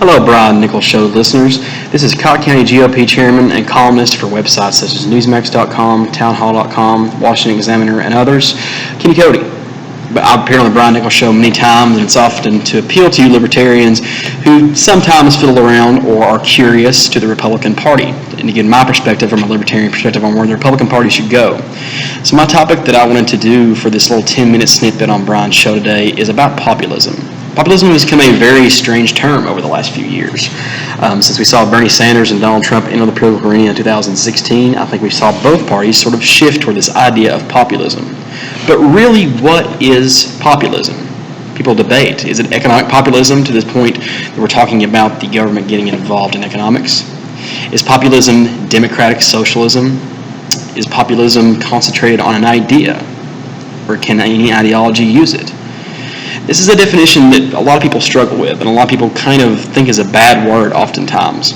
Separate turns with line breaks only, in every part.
Hello, Brian Nichols Show listeners. This is Cobb County GOP chairman and columnist for websites such as Newsmax.com, Townhall.com, Washington Examiner, and others, Kenny Cody. I've appeared on the Brian Nichols Show many times, and it's often to appeal to you libertarians who sometimes fiddle around or are curious to the Republican Party, and to give my perspective from a libertarian perspective on where the Republican Party should go. So my topic that I wanted to do for this little 10-minute snippet on Brian's show today is about populism. Populism has become a very strange term over the last few years. Since we saw Bernie Sanders and Donald Trump enter the political arena in 2016, I think we saw both parties sort of shift toward this idea of populism. But really, what is populism? People debate. Is it economic populism to this point that we're talking about the government getting involved in economics? Is populism democratic socialism? Is populism concentrated on an idea? Or can any ideology use it? This is a definition that a lot of people struggle with, and a lot of people kind of think is a bad word oftentimes.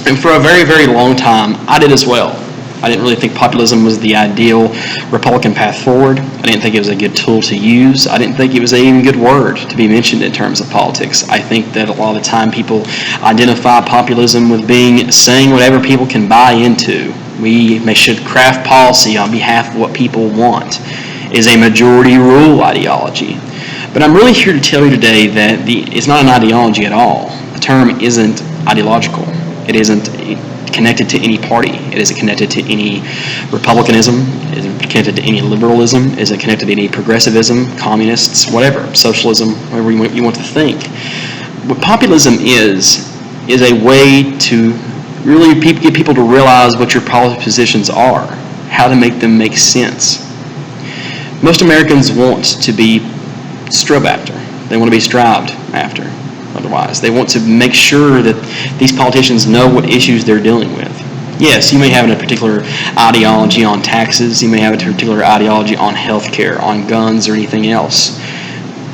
And for a very, very long time, I did as well. I didn't really think populism was the ideal Republican path forward. I didn't think it was a good tool to use. I didn't think it was an even good word to be mentioned in terms of politics. I think that a lot of the time people identify populism with being saying whatever people can buy into. We should craft policy on behalf of what people want. It is a majority rule ideology. But I'm really here to tell you today that it's not an ideology at all. The term isn't ideological. It isn't connected to any party. It isn't connected to any republicanism. It isn't connected to any liberalism. It isn't connected to any progressivism, communists, whatever, socialism, whatever you want to think. What populism is a way to really get people to realize what your policy positions are, how to make them make sense. Most Americans want to be strove after. They want to be strived after. Otherwise, they want to make sure that these politicians know what issues they're dealing with. Yes, you may have a particular ideology on taxes. You may have a particular ideology on health care, on guns, or anything else.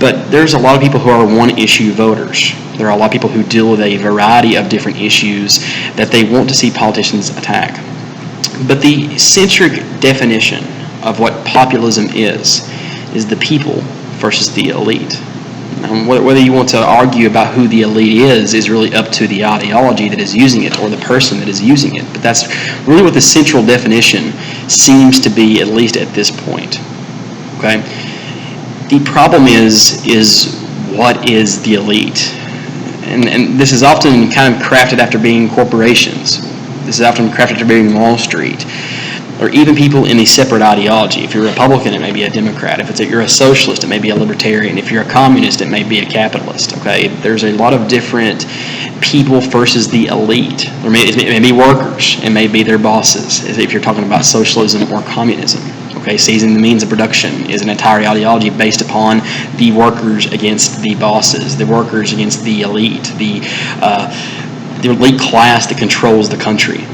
But there's a lot of people who are one-issue voters. There are a lot of people who deal with a variety of different issues that they want to see politicians attack. But the centric definition of what populism is the people versus the elite. Whether you want to argue about who the elite is really up to the ideology that is using it or the person that is using it. But that's really what the central definition seems to be, at least at this point. Okay? The problem is what is the elite? And this is often kind of crafted after being corporations. This is often crafted after being Wall Street. Or even people in a separate ideology. If you're a Republican, it may be a Democrat. If you're a socialist, it may be a libertarian. If you're a communist, it may be a capitalist. Okay, there's a lot of different people versus the elite. It may be workers. It may be their bosses. If you're talking about socialism or communism. Okay, seizing the means of production is an entire ideology based upon the workers against the bosses, the workers against the elite, the elite class that controls the country.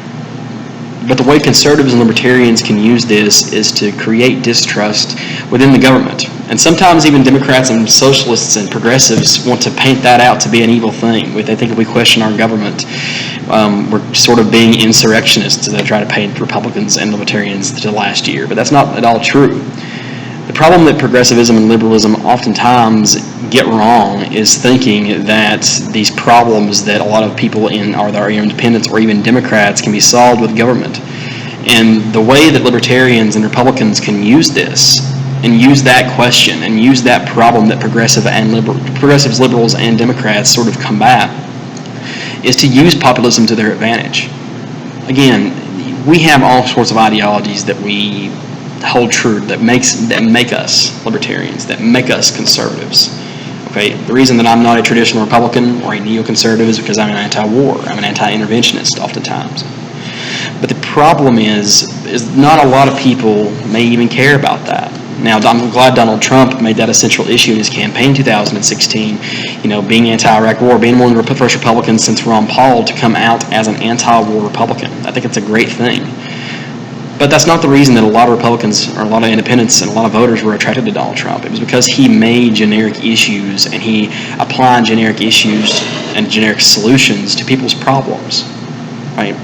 But the way conservatives and libertarians can use this is to create distrust within the government. And sometimes even Democrats and socialists and progressives want to paint that out to be an evil thing. They think if we question our government, we're sort of being insurrectionists as they try to paint Republicans and libertarians to last year. But that's not at all true. The problem that progressivism and liberalism oftentimes get wrong is thinking that these problems that a lot of people are independents or even Democrats can be solved with government. And the way that libertarians and Republicans can use this and use that question and use that problem that progressives, liberals, and Democrats sort of combat is to use populism to their advantage. Again, we have all sorts of ideologies that we hold true, that make us libertarians, that make us conservatives. Okay, the reason that I'm not a traditional Republican or a neoconservative is because I'm an anti-war. I'm an anti-interventionist oftentimes. But the problem is not a lot of people may even care about that. Now, I'm glad Donald Trump made that a central issue in his campaign in 2016, being anti-Iraq war, being one of the first Republicans since Ron Paul to come out as an anti-war Republican. I think it's a great thing. But that's not the reason that a lot of Republicans or a lot of independents and a lot of voters were attracted to Donald Trump. It was because he made generic issues and he applied generic issues and generic solutions to people's problems. Right?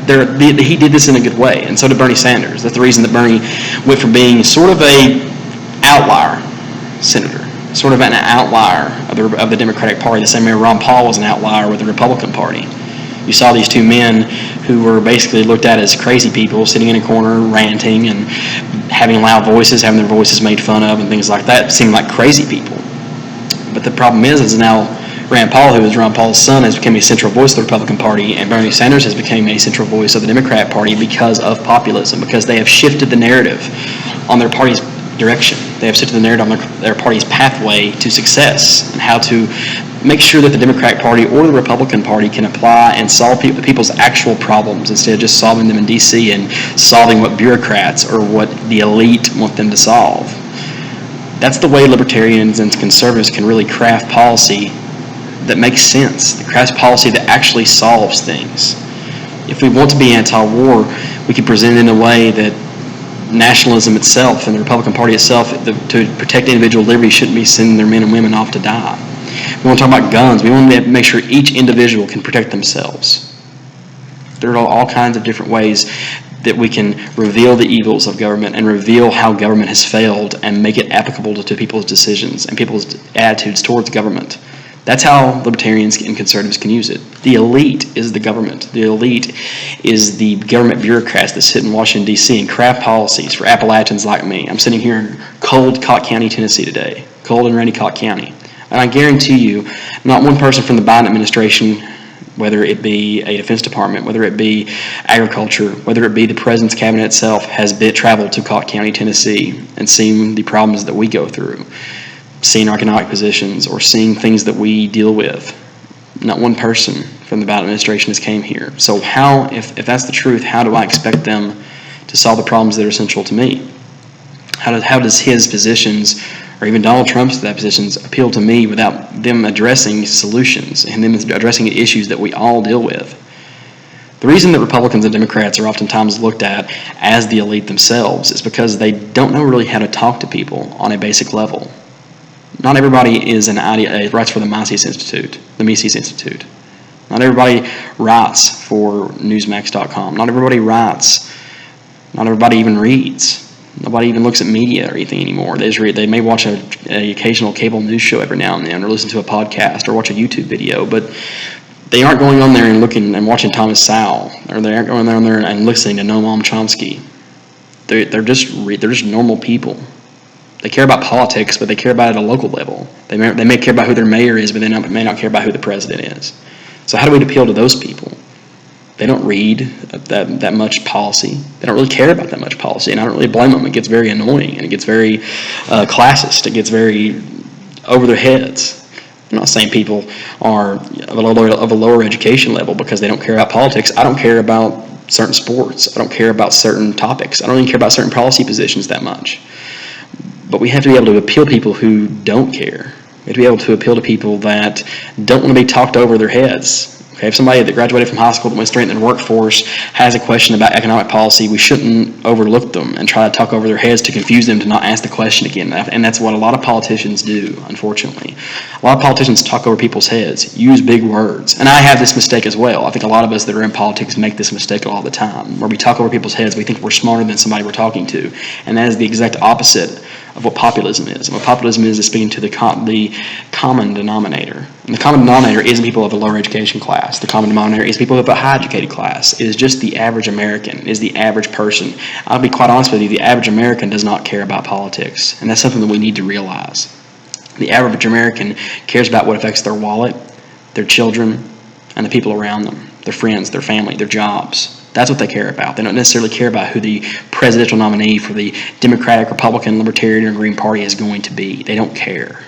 He did this in a good way, and so did Bernie Sanders. That's the reason that Bernie went from being sort of a outlier senator sort of an outlier of the Democratic Party, the same way Ron Paul was an outlier with the Republican Party. You saw these two men who were basically looked at as crazy people sitting in a corner ranting and having loud voices, having their voices made fun of and things like that, seemed like crazy people. But the problem is now Rand Paul, who is Ron Paul's son, has become a central voice of the Republican Party, and Bernie Sanders has become a central voice of the Democrat Party because of populism, because they have shifted the narrative on their party's direction. They have shifted the narrative on their party's pathway to success and how to make sure that the Democratic Party or the Republican Party can apply and solve people's actual problems instead of just solving them in D.C. and solving what bureaucrats or what the elite want them to solve. That's the way libertarians and conservatives can really craft policy that makes sense, that crafts policy that actually solves things. If we want to be anti-war, we can present it in a way that nationalism itself and the Republican Party itself, to protect individual liberty, shouldn't be sending their men and women off to die. We want to talk about guns. We want to make sure each individual can protect themselves. There are all kinds of different ways that we can reveal the evils of government and reveal how government has failed and make it applicable to people's decisions and people's attitudes towards government. That's how libertarians and conservatives can use it. The elite is the government. The elite is the government bureaucrats that sit in Washington, D.C. and craft policies for Appalachians like me. I'm sitting here in cold Cott County, Tennessee today, cold and rainy Cott County. And I guarantee you, not one person from the Biden administration, whether it be a Defense Department, whether it be agriculture, whether it be the President's Cabinet itself, has traveled to Cott County, Tennessee and seen the problems that we go through, seeing our economic positions or seeing things that we deal with. Not one person from the Biden administration has came here. So how, if that's the truth, how do I expect them to solve the problems that are essential to me? How does his positions, or even Donald Trump's positions, appeal to me without them addressing solutions and them addressing issues that we all deal with? The reason that Republicans and Democrats are oftentimes looked at as the elite themselves is because they don't know really how to talk to people on a basic level. Not everybody is writes for the Mises Institute. Not everybody writes for Newsmax.com. Not everybody writes. Not everybody even reads. Nobody even looks at media or anything anymore. They may watch an occasional cable news show every now and then, or listen to a podcast, or watch a YouTube video, but they aren't going on there and looking and watching Thomas Sowell, or they aren't going on there and listening to Noam Chomsky. They're just normal people. They care about politics, but they care about it at a local level. They may care about who their mayor is, but they may not care about who the president is. So how do we appeal to those people? They don't read that much policy. They don't really care about that much policy, and I don't really blame them. It gets very annoying, and it gets very classist. It gets very over their heads. I'm not saying people are of a lower education level because they don't care about politics. I don't care about certain sports. I don't care about certain topics. I don't even care about certain policy positions that much. But we have to be able to appeal to people who don't care. We have to be able to appeal to people that don't want to be talked over their heads. Okay, if somebody that graduated from high school that went straight into the workforce has a question about economic policy, we shouldn't overlook them and try to talk over their heads to confuse them to not ask the question again. And that's what a lot of politicians do, unfortunately. A lot of politicians talk over people's heads, use big words. And I have this mistake as well. I think a lot of us that are in politics make this mistake all the time, where we talk over people's heads. We think we're smarter than somebody we're talking to. And that is the exact opposite of what populism is. And what populism is speaking to the common denominator. And the common denominator isn't people of a lower education class. The common denominator is people of a high educated class. It is just the average American. It is the average person. I'll be quite honest with you, the average American does not care about politics. And that's something that we need to realize. The average American cares about what affects their wallet, their children, and the people around them, their friends, their family, their jobs. That's what they care about. They don't necessarily care about who the presidential nominee for the Democratic, Republican, Libertarian, or Green Party is going to be. They don't care.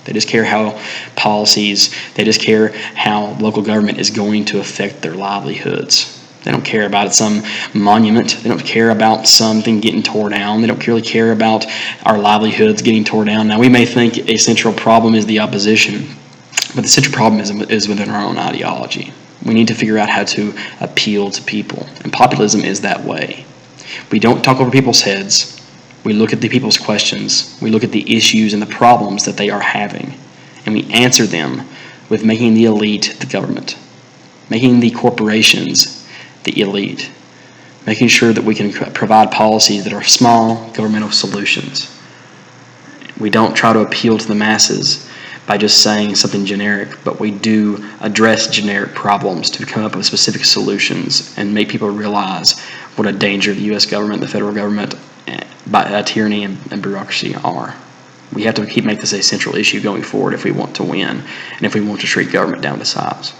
They just care how policies, they just care how local government is going to affect their livelihoods. They don't care about some monument. They don't care about something getting torn down. They don't really care about our livelihoods getting torn down. Now, we may think a central problem is the opposition, but the central problem is within our own ideology. We need to figure out how to appeal to people. And populism is that way. We don't talk over people's heads. We look at the people's questions. We look at the issues and the problems that they are having. And we answer them with making the elite the government, making the corporations the elite, making sure that we can provide policies that are small governmental solutions. We don't try to appeal to the masses by just saying something generic, but we do address generic problems to come up with specific solutions and make people realize what a danger the U.S. government, the federal government, by tyranny and bureaucracy are. We have to make this a central issue going forward if we want to win and if we want to shrink government down to size.